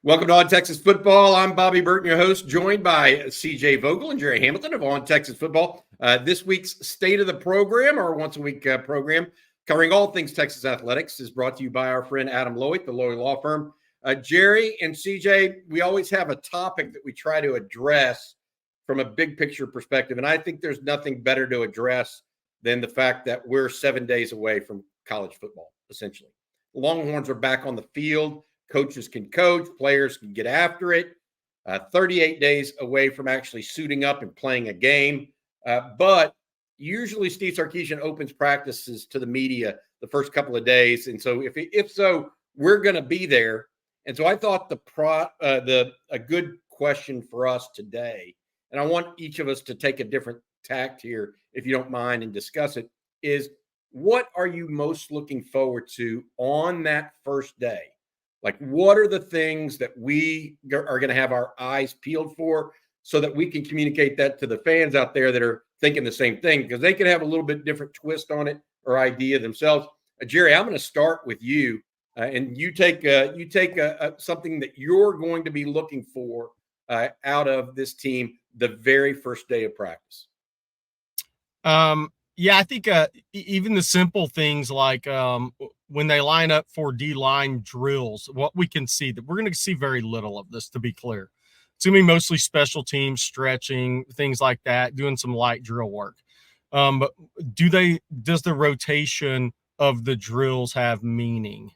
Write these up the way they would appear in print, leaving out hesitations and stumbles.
Welcome to On Texas Football. I'm Bobby Burton, your host, joined by CJ Vogel and Gerry Hamilton of On Texas Football. This week's State of the Program, our once-a-week program, covering all things Texas athletics, is brought to you by our friend Adam Lowy, the Lowy Law Firm. Gerry and CJ, we always have a topic that we try to address from a big picture perspective, and I think there's nothing better to address than the fact that we're 7 days away from college football, essentially. The Longhorns are back on the field. Coaches can coach, players can get after it. 38 days away from actually suiting up and playing a game. But usually Steve Sarkisian opens practices to the media the first couple of days. And so if so, we're going to be there. And so I thought a good question for us today, and I want each of us to take a different tact here, if you don't mind, and discuss it, is what are you most looking forward to on that first day? Like, what are the things that we are going to have our eyes peeled for so that we can communicate that to the fans out there that are thinking the same thing? Because they can have a little bit different twist on it or idea themselves. Gerry, I'm going to start with you, and you take something that you're going to be looking for out of this team the very first day of practice. Yeah, I think even the simple things like when they line up for D-line drills, what we can see, that we're going to see very little of this, to be clear. It's going to be mostly special teams, stretching, things like that, doing some light drill work. But does the rotation of the drills have meaning?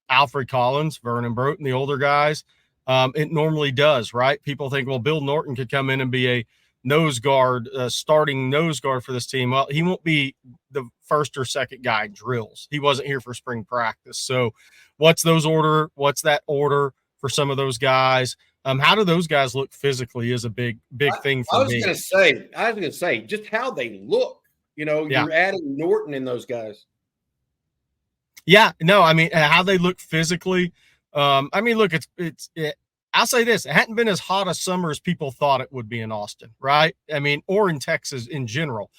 Alfred Collins, Vernon Burton, the older guys, it normally does, right? People think, well, Bill Norton could come in and be a nose guard, starting nose guard for this team. Well, he won't be the first or second guy in drills. He wasn't here for spring practice. So what's that order for some of those guys? How do those guys look physically is a big thing for me. I was going to say just how they look, you're adding Norton in those guys. Yeah, no, I mean, how they look physically. Look, I'll say this. It hadn't been as hot a summer as people thought it would be in Austin, right? I mean, or in Texas in general.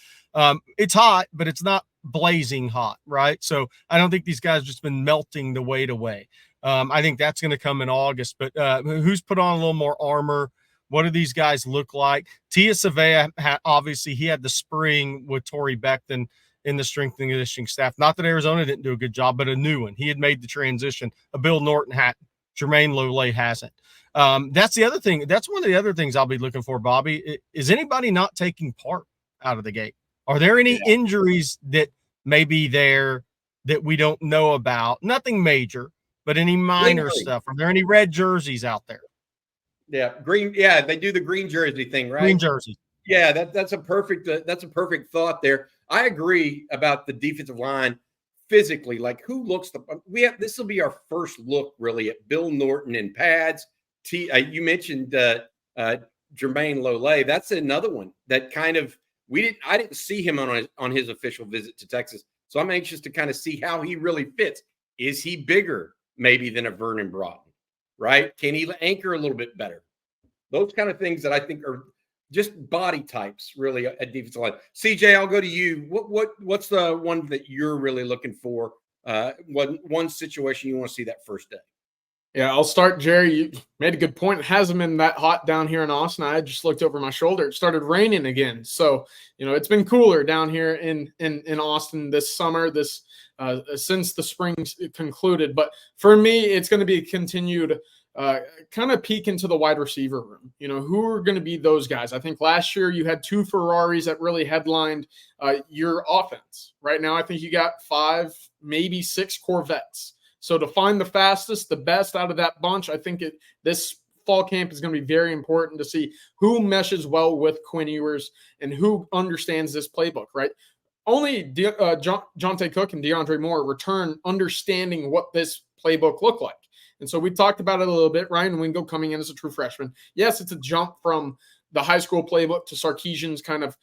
It's hot, but it's not blazing hot, right? So I don't think these guys have just been melting the weight away. I think that's going to come in August. But who's put on a little more armor? What do these guys look like? Tia Savea, obviously, he had the spring with Torrey Becton in the strength and conditioning staff. Not that Arizona didn't do a good job, but a new one. He had made the transition. A Bill Norton hadn't. Jermaine Lole hasn't. That's the other thing. That's one of the other things I'll be looking for, Bobby. Is anybody not taking part out of the gate? Are there any injuries that may be there that we don't know about? Nothing major, but any minor stuff. Are there any red jerseys out there? Yeah, green. Yeah, they do the green jersey thing, right? Green jerseys. Yeah, that's a perfect thought there. I agree about the defensive line physically. Like, who looks this will be our first look really at Bill Norton in pads. You mentioned Jermaine Lole. That's another one that kind of I didn't see him on his official visit to Texas. So I'm anxious to kind of see how he really fits. Is he bigger maybe than a Vernon Broughton, right? Can he anchor a little bit better? Those kind of things that I think are just body types really at defensive line. CJ, I'll go to you. What's the one that you're really looking for? One situation you want to see that first day? Yeah, I'll start. Gerry, you made a good point. It hasn't been that hot down here in Austin. I just looked over my shoulder. It started raining again. So, it's been cooler down here in Austin this summer, since the spring concluded. But for me, it's going to be a continued kind of peek into the wide receiver room. Who are going to be those guys? I think last year you had two Ferraris that really headlined your offense. Right now, I think you got 5, maybe 6 Corvettes. So to find the fastest, the best out of that bunch, I think this fall camp is going to be very important to see who meshes well with Quinn Ewers and who understands this playbook, right? Only Jonte Cook and DeAndre Moore return understanding what this playbook looked like. And so we talked about it a little bit. Ryan Wingo coming in as a true freshman. Yes, it's a jump from the high school playbook to Sarkisian's kind of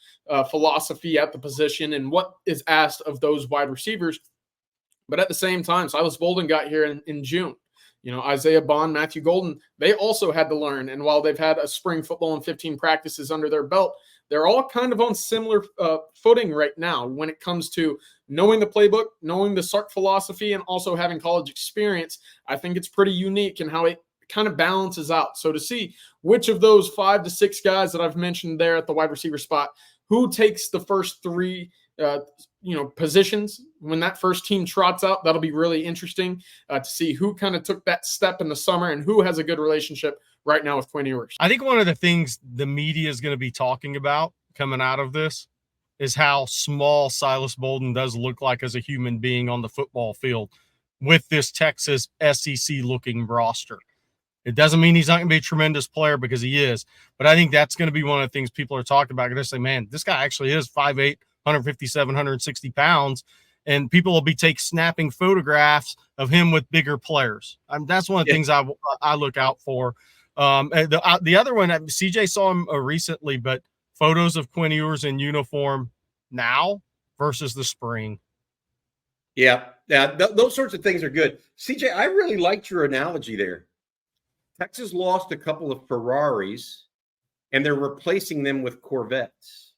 philosophy at the position and what is asked of those wide receivers. But at the same time, Silas Bolden got here in June. Isaiah Bond, Matthew Golden, they also had to learn. And while they've had a spring football and 15 practices under their belt, they're all kind of on similar footing right now when it comes to knowing the playbook, knowing the Sark philosophy, and also having college experience. I think it's pretty unique in how it kind of balances out. So to see which of those 5 to 6 guys that I've mentioned there at the wide receiver spot, who takes the first 3 positions when that first team trots out, that'll be really interesting to see who kind of took that step in the summer and who has a good relationship right now with Quinn Ewers. I think one of the things the media is going to be talking about coming out of this is how small Silas Bolden does look like as a human being on the football field with this Texas SEC looking roster. It doesn't mean he's not going to be a tremendous player, because he is, but I think that's going to be one of the things people are talking about. They're going to say, man, this guy actually is 5'8", 157, 160 pounds, and people will be snapping photographs of him with bigger players. That's one of the things I look out for. The other one, CJ saw him recently, but photos of Quinn Ewers in uniform now versus the spring. Yeah, those sorts of things are good. CJ, I really liked your analogy there. Texas lost a couple of Ferraris, and they're replacing them with Corvettes.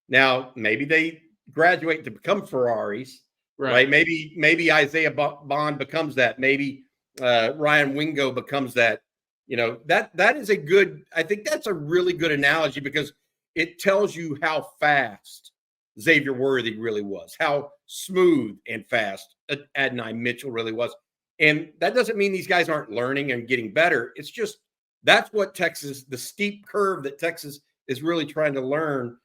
Now, maybe they graduate to become Ferraris, right? Maybe Isaiah Bond becomes that. Maybe Ryan Wingo becomes that. That is I think that's a really good analogy, because it tells you how fast Xavier Worthy really was, how smooth and fast Adonai Mitchell really was. And that doesn't mean these guys aren't learning and getting better. It's just that's what Texas, the steep curve that Texas is really trying to learn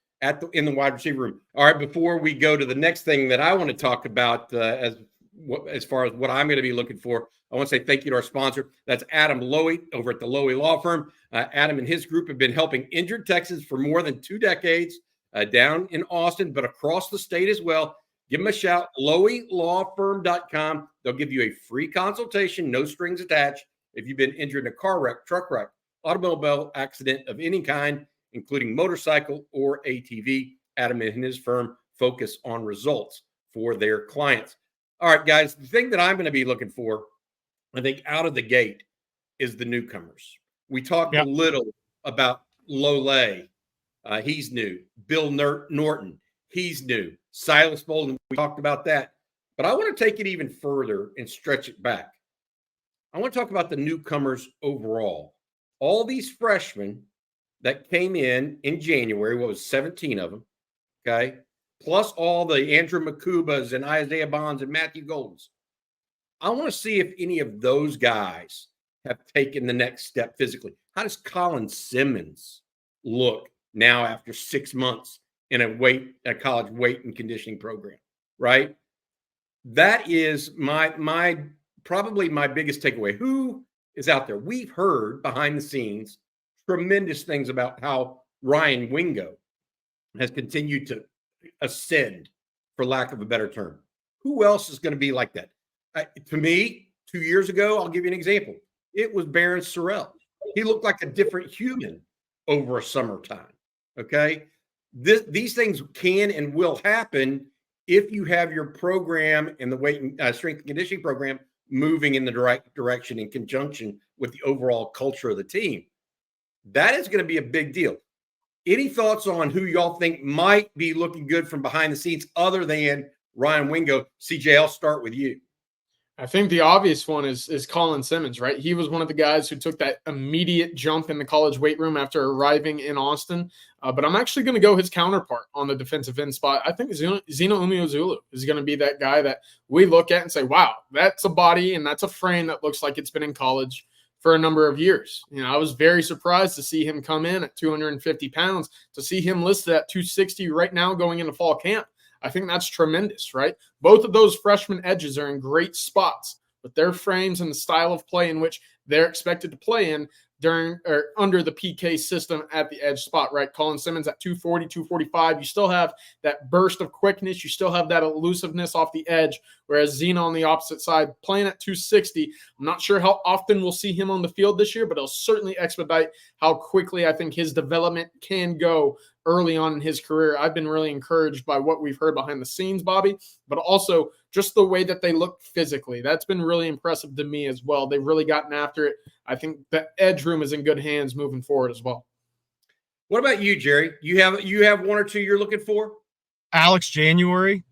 in the wide receiver room. All right, before we go to the next thing that I want to talk about as far as what I'm going to be looking for, I want to say thank you to our sponsor. That's Adam Lowy over at the Lowy Law Firm. Adam and his group have been helping injured Texans for more than 2 decades down in Austin, but across the state as well. Give them a shout, LowyLawFirm.com. They'll give you a free consultation, no strings attached, if you've been injured in a car wreck, truck wreck, automobile accident of any kind, including motorcycle or ATV. Adam and his firm focus on results for their clients. All right, guys, the thing that I'm going to be looking for, I think, out of the gate is the newcomers. We talked a little about Lole. He's new. Bill Norton. He's new. Silas Bolden, we talked about that. But I want to take it even further and stretch it back. I want to talk about the newcomers overall. All these freshmen that came in January, what was 17 of them, okay, plus all the Andrew Makubas and Isaiah Bonds and Matthew Goldens. I want to see if any of those guys have taken the next step physically. How does Colin Simmons look now after 6 months in a college weight and conditioning program, right? That is probably my biggest takeaway. Who is out there? We've heard behind the scenes tremendous things about how Ryan Wingo has continued to ascend, for lack of a better term. Who else is going to be like that? To me, 2 years ago, I'll give you an example. It was Barron Sorrell. He looked like a different human over a summertime, okay? These things can and will happen if you have your program and the weight and strength and conditioning program moving in the right direction in conjunction with the overall culture of the team. That is going to be a big deal. Any thoughts on who y'all think might be looking good from behind the scenes other than Ryan Wingo? CJ, I'll start with you. I think the obvious one is Colin Simmons, right? He was one of the guys who took that immediate jump in the college weight room after arriving in Austin. But I'm actually going to go his counterpart on the defensive end spot. I think Zeno Umeozulu is going to be that guy that we look at and say, wow, that's a body and that's a frame that looks like it's been in college for a number of years. I was very surprised to see him come in at 250 pounds, to see him listed at 260 right now going into fall camp. I think that's tremendous, right? Both of those freshman edges are in great spots with their frames and the style of play in which they're expected to play in during or under the PK system at the edge spot, right? Colin Simmons at 240, 245. You still have that burst of quickness. You still have that elusiveness off the edge, whereas Zeno on the opposite side playing at 260. I'm not sure how often we'll see him on the field this year, but it'll certainly expedite how quickly I think his development can go early on in his career. I've been really encouraged by what we've heard behind the scenes, Bobby, but also just the way that they look physically. That's been really impressive to me as well. They've really gotten after it. I think the edge room is in good hands moving forward as well. What about you, Gerry? You have one or two you're looking for? Alex January.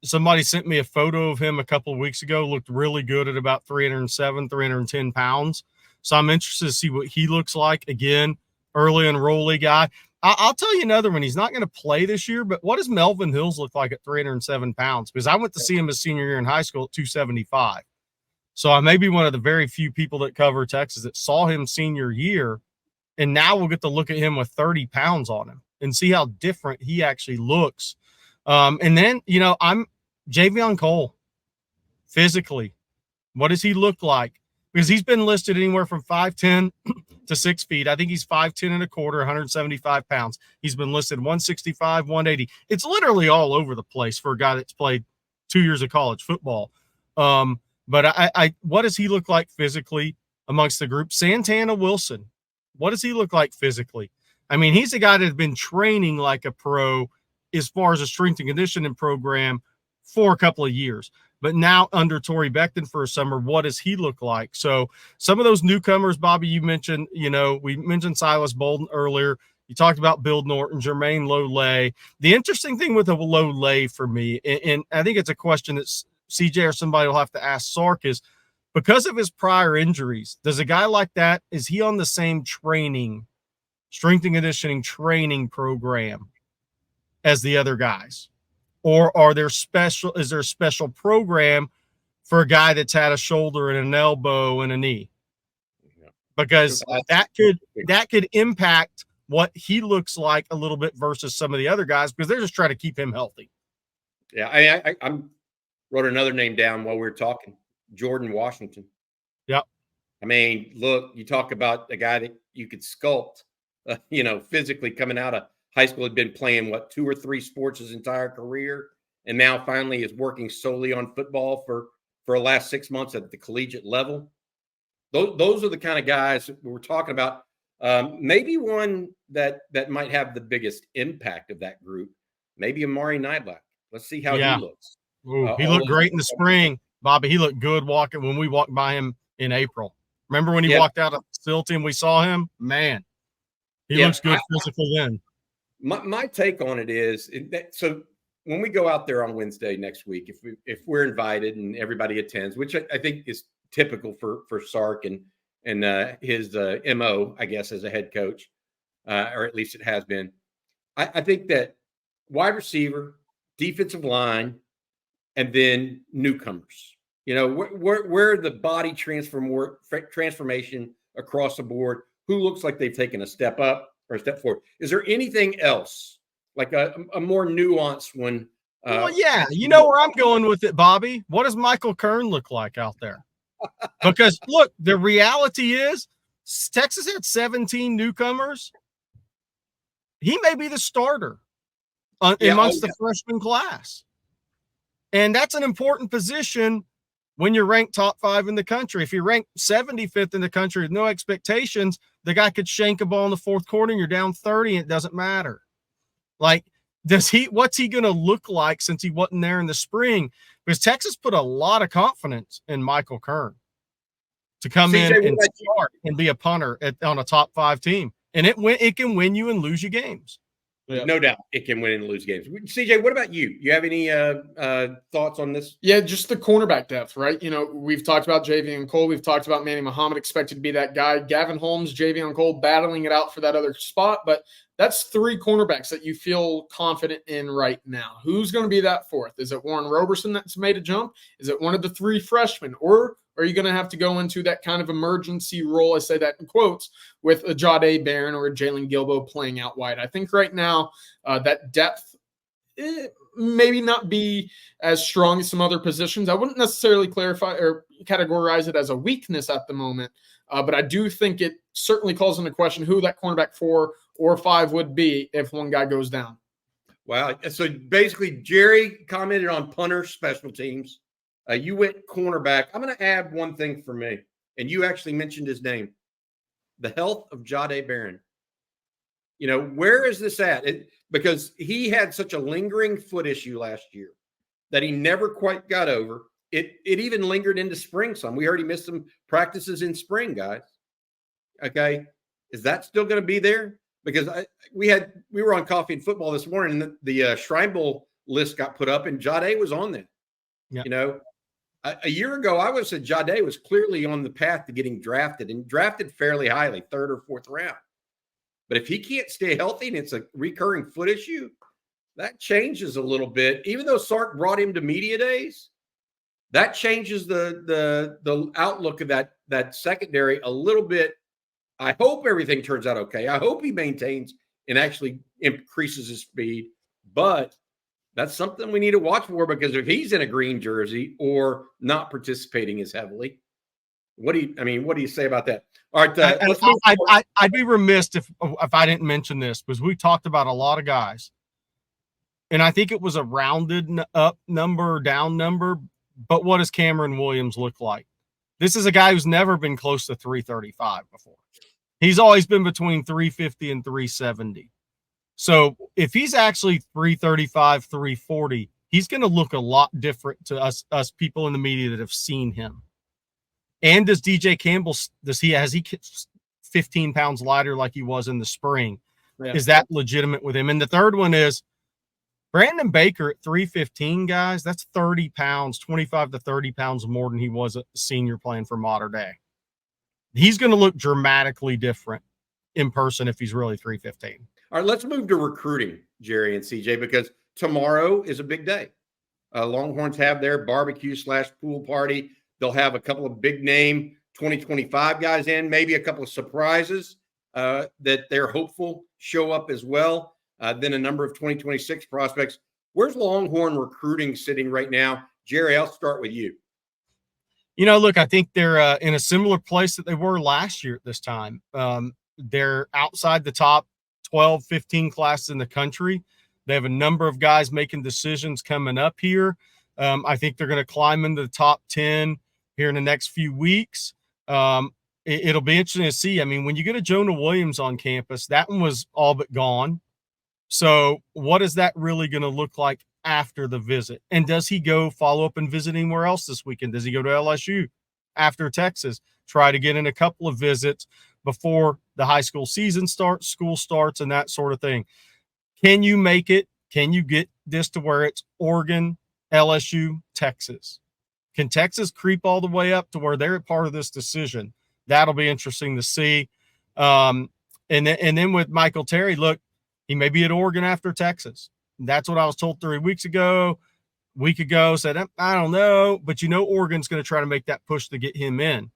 somebody sent me a photo of him a couple of weeks ago, looked really good at about 307, 310 pounds. So I'm interested to see what he looks like. Again, early enrollee guy. I'll tell you another one. He's not going to play this year, but what does Melvin Hills look like at 307 pounds? Because I went to see him his senior year in high school at 275. So I may be one of the very few people that cover Texas that saw him senior year, and now we'll get to look at him with 30 pounds on him and see how different he actually looks. And then, I'm Javion Cole physically. What does he look like? Because he's been listed anywhere from 5'10" to 6 feet. I think he's 5'10" and a quarter, 175 pounds. He's been listed 165, 180. It's literally all over the place for a guy that's played 2 years of college football. But I what does he look like physically amongst the group? Santana Wilson, what does he look like physically? I mean, he's a guy that has been training like a pro as far as a strength and conditioning program for a couple of years. But now under Torrey Becton for a summer, what does he look like? So some of those newcomers, Bobby, you mentioned, we mentioned Silas Bolden earlier. You talked about Bill Norton, Jermaine Lolay. The interesting thing with a Lolay for me, and I think it's a question that CJ or somebody will have to ask Sark, is because of his prior injuries, does a guy like that, is he on the same strength and conditioning training program as the other guys? Or is there a special program for a guy that's had a shoulder and an elbow and a knee? Because that could impact what he looks like a little bit versus some of the other guys, because they're just trying to keep him healthy. Yeah, I wrote another name down while we were talking, Jordan Washington. Yep. I mean, look, you talk about a guy that you could sculpt, physically coming out of high school, had been playing 2 or 3 sports his entire career, and now finally is working solely on football for the last 6 months at the collegiate level. Those are the kind of guys we're talking about. Maybe one that might have the biggest impact of that group, maybe Amari Niblack. Let's see how he looks. Ooh, he looked great in the spring, Bobby. He looked good when we walked by him in April. Remember when he walked out of the facility and we saw him? Man, he looks good physically then. My take on it is so when we go out there on Wednesday next week, if we're invited and everybody attends, which I think is typical for Sark and his MO, I guess, as a head coach, or at least it has been. I think that wide receiver, defensive line, and then newcomers. Where the body transformation across the board, who looks like they've taken a step up or a step forward. Is there anything else, like a more nuanced one? Well, yeah. You know where I'm going with it, Bobby. What does Michael Kern look like out there? Because, look, the reality is Texas had 17 newcomers. He may be the starter amongst the freshman class. And that's an important position when you're ranked top 5 in the country. If you're ranked 75th in the country with no expectations, the guy could shank a ball in the fourth quarter and you're down 30 and it doesn't matter. Like, what's he going to look like since he wasn't there in the spring? Because Texas put a lot of confidence in Michael Kern to come in and start and be a punter on a top 5 team. And it can win you and lose you games. Yeah. No doubt it can win and lose games. CJ, what about you? You have any thoughts on this? Yeah, just the cornerback depth, right? We've talked about Javion Cole. We've talked about Manny Muhammad expected to be that guy. Gavin Holmes, Javion Cole battling it out for that other spot. But that's 3 cornerbacks that you feel confident in right now. Who's going to be that 4th? Is it Warren Roberson that's made a jump? Is it one of the 3 freshmen? Or are you going to have to go into that kind of emergency role, I say that in quotes, with a Jahdae Barron or a Jalen Gilbo playing out wide? I think right now that depth maybe not be as strong as some other positions. I wouldn't necessarily clarify or categorize it as a weakness at the moment, but I do think it certainly calls into question who that cornerback 4 or 5 would be if one guy goes down. Wow. So basically, Gerry commented on punter special teams. You went cornerback. I'm going to add one thing for me, and you actually mentioned his name, the health of Jahdae Barron. Where is this at? Because he had such a lingering foot issue last year that he never quite got over. It even lingered into spring some. We already missed some practices in spring, guys. Okay. Is that still going to be there? Because we were on Coffee and Football this morning, and the Shrine Bowl list got put up, and Jade was on there. Yeah. You know, a year ago, I would have said Jade was clearly on the path to getting drafted, and drafted fairly highly, 3rd or 4th round. But if he can't stay healthy and it's a recurring foot issue, that changes a little bit. Even though Sark brought him to media days, that changes the outlook of that secondary a little bit. I hope everything turns out okay. I hope he maintains and actually increases his speed. But that's something we need to watch for, because if he's in a green jersey or not participating as heavily, what do you say about that? All right, I'd be remiss if I didn't mention this, because we talked about a lot of guys, and I think it was a rounded up number, down number. But what does Cameron Williams look like? This is a guy who's never been close to 335 before. He's always been between 350 and 370. So if he's actually 335, 340, he's going to look a lot different to us people in the media that have seen him. And does DJ Campbell, has he 15 pounds lighter like he was in the spring? Yeah. Is that legitimate with him? And the third one is Brandon Baker at 315, guys. That's 30 pounds, 25 to 30 pounds more than he was a senior playing for Mater Dei. He's going to look dramatically different in person if he's really 315. All right, let's move to recruiting, Gerry and CJ, because tomorrow is a big day. Longhorns have their barbecue/pool party. They'll have a couple of big name 2025 guys in, maybe a couple of surprises that they're hopeful show up as well. Then a number of 2026 prospects. Where's Longhorn recruiting sitting right now? Gerry, I'll start with you. Look, I think they're in a similar place that they were last year at this time. They're outside the top 12, 15 classes in the country. They have a number of guys making decisions coming up here. I think they're going to climb into the top 10 here in the next few weeks. It'll be interesting to see. I mean, when you get a Jonah Williams on campus, that one was all but gone. So what is that really going to look like after the visit? And does he go follow up and visit anywhere else this weekend? Does he go to LSU after Texas, try to get in a couple of visits before the high school season starts, school starts, and that sort of thing? Can you make it? Can you get this to where it's Oregon, LSU, Texas? Can Texas creep all the way up to where they're a part of this decision? That'll be interesting to see. And then with Michael Terry, look, he may be at Oregon after Texas. That's what I was told 3 week ago, said, I don't know, but Oregon's going to try to make that push to get him in.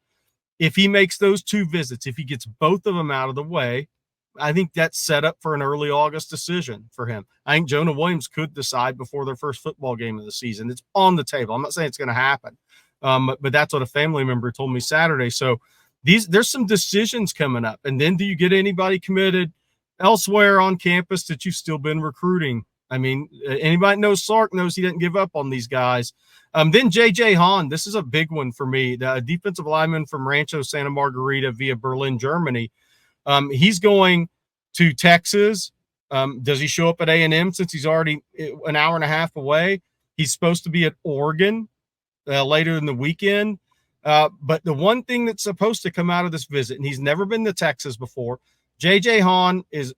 If he makes those 2 visits, if he gets both of them out of the way, I think that's set up for an early August decision for him. I think Jonah Williams could decide before their first football game of the season. It's on the table. I'm not saying it's going to happen, but that's what a family member told me Saturday. So there's some decisions coming up. And then do you get anybody committed elsewhere on campus that you've still been recruiting? I mean, anybody knows Sark knows he didn't give up on these guys. Then J.J. Hahn, this is a big one for me, the defensive lineman from Rancho Santa Margarita via Berlin, Germany. He's going to Texas. Does he show up at A&M since he's already an hour and a half away? He's supposed to be at Oregon later in the weekend. But the one thing that's supposed to come out of this visit, and he's never been to Texas before, J.J. Hahn is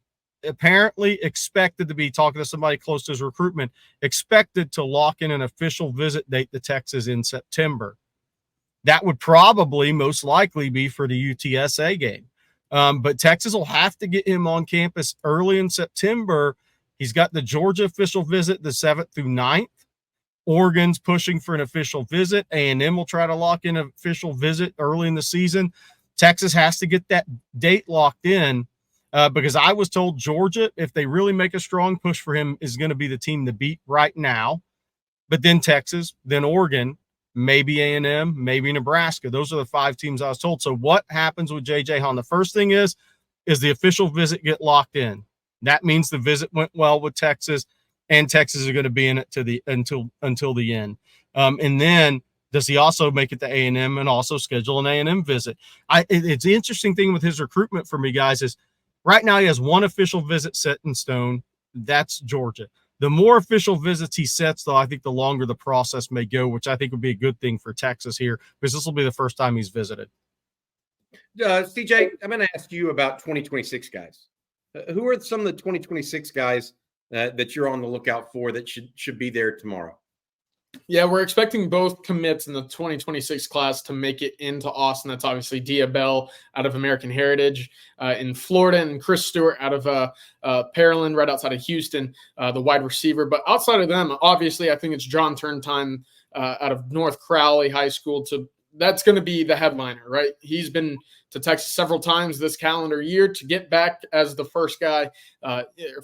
apparently expected to be talking to somebody close to his recruitment, expected to lock in an official visit date to Texas in September. That would probably most likely be for the UTSA game. But Texas will have to get him on campus early in September. He's got the Georgia official visit the 7th through 9th. Oregon's pushing for an official visit. A&M will try to lock in an official visit early in the season. Texas has to get that date locked in because I was told Georgia, if they really make a strong push for him, is going to be the team to beat right now. But then Texas, then Oregon, maybe A&M, maybe Nebraska. Those are the 5 teams I was told. So what happens with J.J. Hahn? The first thing is the official visit get locked in. That means the visit went well with Texas, and Texas is going to be in it until the end. And then does he also make it to A&M and also schedule an A&M visit? It's the interesting thing with his recruitment for me, guys, is right now he has 1 official visit set in stone. That's Georgia. The more official visits he sets, though, I think the longer the process may go, which I think would be a good thing for Texas here because this will be the first time he's visited. CJ, I'm going to ask you about 2026 guys. Who are some of the 2026 guys that you're on the lookout for that should be there tomorrow? Yeah, we're expecting both commits in the 2026 class to make it into Austin. That's obviously Dia Bell out of American Heritage in Florida, and Chris Stewart out of Pearland, right outside of Houston, the wide receiver. But outside of them, obviously, I think it's John Turntime out of North Crowley High School. That's going to be the headliner, right? He's been to Texas several times this calendar year to get back as the first guy,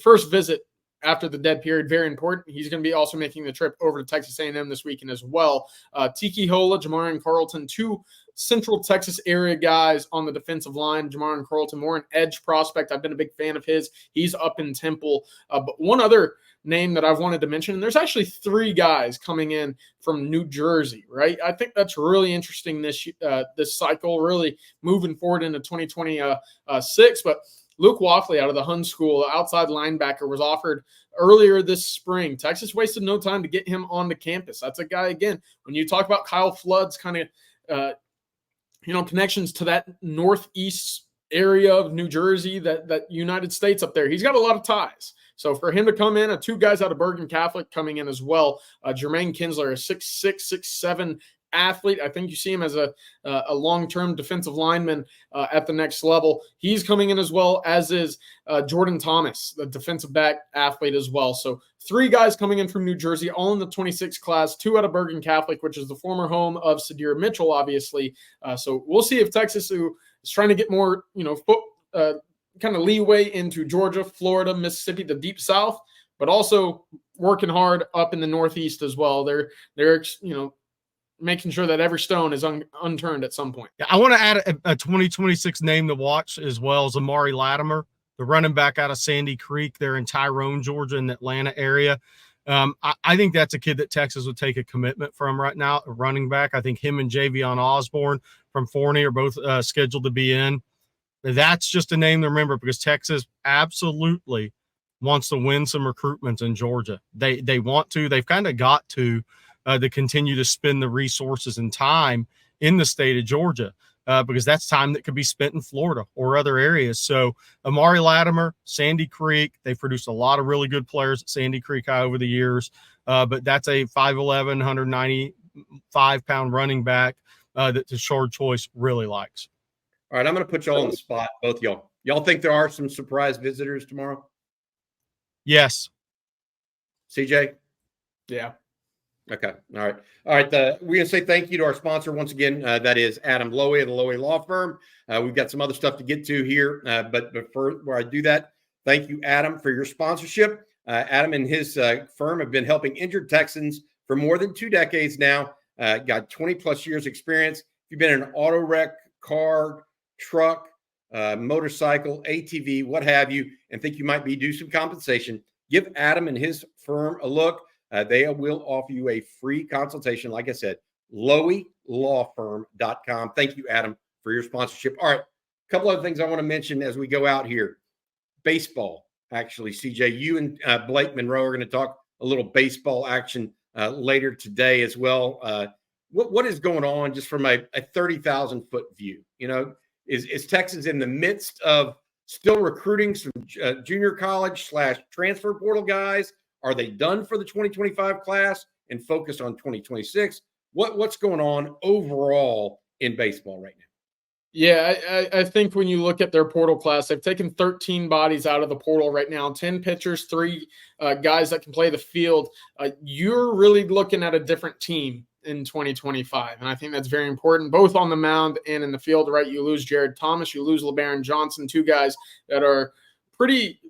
first visit after the dead period. Very important. He's going to be also making the trip over to Texas A&M this weekend as well. Tiki Hola, Jamarian Carlton, two Central Texas area guys on the defensive line. Jamarian Carlton, more an edge prospect. I've been a big fan of his. He's up in Temple. But one other name that I've wanted to mention, and there's actually three guys coming in from New Jersey, right? I think that's really interesting this cycle, really moving forward into 2026. But Luke Waffley out of the Hun School, outside linebacker, was offered earlier this spring. Texas wasted no time to get him onto campus. That's a guy, again, when you talk about Kyle Flood's kind of, connections to that northeast area of New Jersey, that United States up there, he's got a lot of ties. So for him to come in, two guys out of Bergen Catholic coming in as well, Jermaine Kinsler, a 6'6", 6'7", athlete. I think you see him as a long-term defensive lineman at the next level. He's coming in as well, as is Jordan Thomas, the defensive back athlete as well. So three guys coming in from New Jersey, all in the 26 class, two out of Bergen Catholic, which is the former home of Sadir Mitchell, obviously. So we'll see if Texas, who is trying to get more, kind of leeway into Georgia, Florida, Mississippi, the deep South, but also working hard up in the Northeast as well. They're making sure that every stone is unturned at some point. Yeah, I want to add a 2026 name to watch as well as Amari Latimer, the running back out of Sandy Creek. They're in Tyrone, Georgia, in the Atlanta area. I think that's a kid that Texas would take a commitment from right now, a running back. I think him and Javion Osborne from Forney are both scheduled to be in. That's just a name to remember, because Texas absolutely wants to win some recruitments in Georgia. They want to. They've kind of got to continue to spend the resources and time in the state of Georgia, because that's time that could be spent in Florida or other areas. So Amari Latimer, Sandy Creek, they've produced a lot of really good players at Sandy Creek High over the years, but that's a 5'11", 195-pound running back that the Shard Choice really likes. All right, I'm going to put you all on the spot, both y'all. Y'all think there are some surprise visitors tomorrow? Yes. CJ? Yeah. Okay. All right. We're going to say thank you to our sponsor once again. That is Adam Lowy of the Lowy Law Firm. We've got some other stuff to get to here, but before I do that, thank you, Adam, for your sponsorship. Adam and his firm have been helping injured Texans for more than 2 decades now. Got 20-plus years experience. If you've been in an auto wreck, car, truck, motorcycle, ATV, what have you, and think you might be due some compensation, give Adam and his firm a look. They will offer you a free consultation. Like I said, loweylawfirm.com. Thank you, Adam, for your sponsorship. All right, a couple other things I want to mention as we go out here. Baseball, actually, CJ, you and Blake Monroe are going to talk a little baseball action later today as well. What is going on just from a 30,000-foot view? Is Texas in the midst of still recruiting some junior college / transfer portal guys? Are they done for the 2025 class and focused on 2026? What's going on overall in baseball right now? Yeah, I think when you look at their portal class, they've taken 13 bodies out of the portal right now, 10 pitchers, 3 guys that can play the field. You're really looking at a different team in 2025, and I think that's very important, both on the mound and in the field, right? You lose Jared Thomas, you lose LeBaron Johnson, 2 guys that were pretty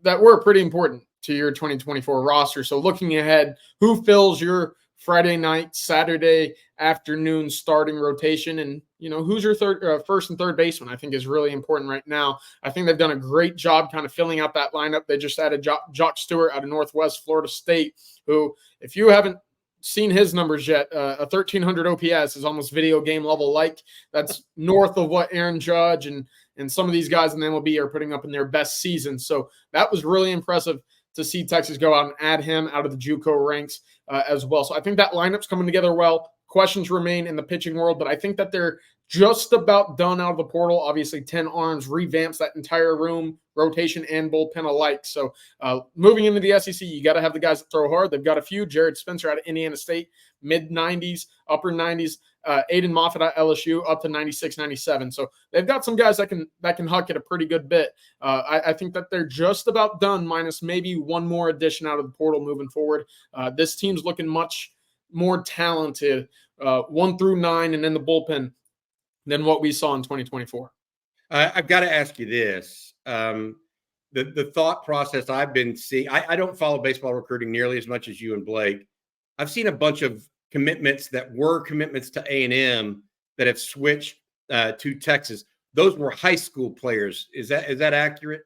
important to your 2024 roster. So looking ahead, who fills your Friday night, Saturday afternoon starting rotation, and who's your first and third baseman, I think is really important right now. I think they've done a great job kind of filling out that lineup. They just added Jock Stewart out of Northwest Florida State, who, if you haven't seen his numbers yet, a 1,300 OPS is almost video game level. That's north of what Aaron Judge and some of these guys in the MLB are putting up in their best season. So that was really impressive to see Texas go out and add him out of the JUCO ranks as well. So I think that lineup's coming together well. Questions remain in the pitching world, but I think that they're just about done out of the portal. Obviously, 10 arms revamps that entire room, rotation and bullpen alike. So moving into the SEC, you got to have the guys that throw hard. They've got a few. Jared Spencer out of Indiana State, mid-90s, upper 90s. Aiden Moffitt at LSU up to 96, 97. So they've got some guys that can huck it a pretty good bit. I think that they're just about done, minus maybe one more addition out of the portal moving forward. This team's looking much more talented, 1 through 9, and in the bullpen than what we saw in 2024. I've got to ask you this. The thought process I've been seeing, I don't follow baseball recruiting nearly as much as you and Blake. I've seen a bunch of commitments that were commitments to A&M that have switched to Texas. Those were high school players. Is that accurate?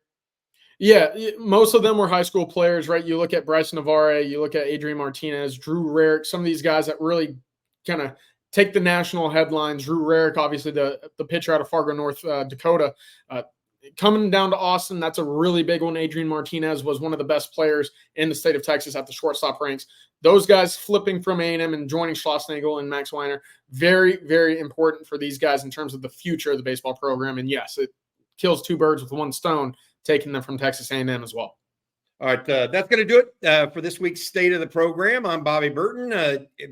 Yeah, most of them were high school players, right? You look at Bryce Navarre, you look at Adrian Martinez, Drew Rarick, some of these guys that really kind of take the national headlines. Drew Rarick, obviously the pitcher out of Fargo, North Dakota, coming down to Austin. That's a really big one. Adrian Martinez was one of the best players in the state of Texas at the shortstop ranks. Those guys flipping from A&M and joining Schlossnagle and Max Weiner, very, very important for these guys in terms of the future of the baseball program. And yes, it kills two birds with one stone, taking them from Texas A&M as well. All right, that's going to do it for this week's State of the Program. I'm Bobby Burton.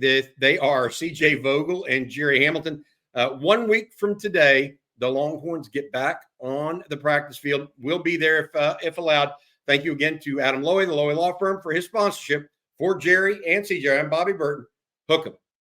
They are CJ Vogel and Gerry Hamilton. 1 week from today, the Longhorns get back on the practice field. We'll be there if allowed. Thank you again to Adam Lowy, the Lowy Law Firm, for his sponsorship. For Gerry and CJ, I'm Bobby Burton. Hook 'em.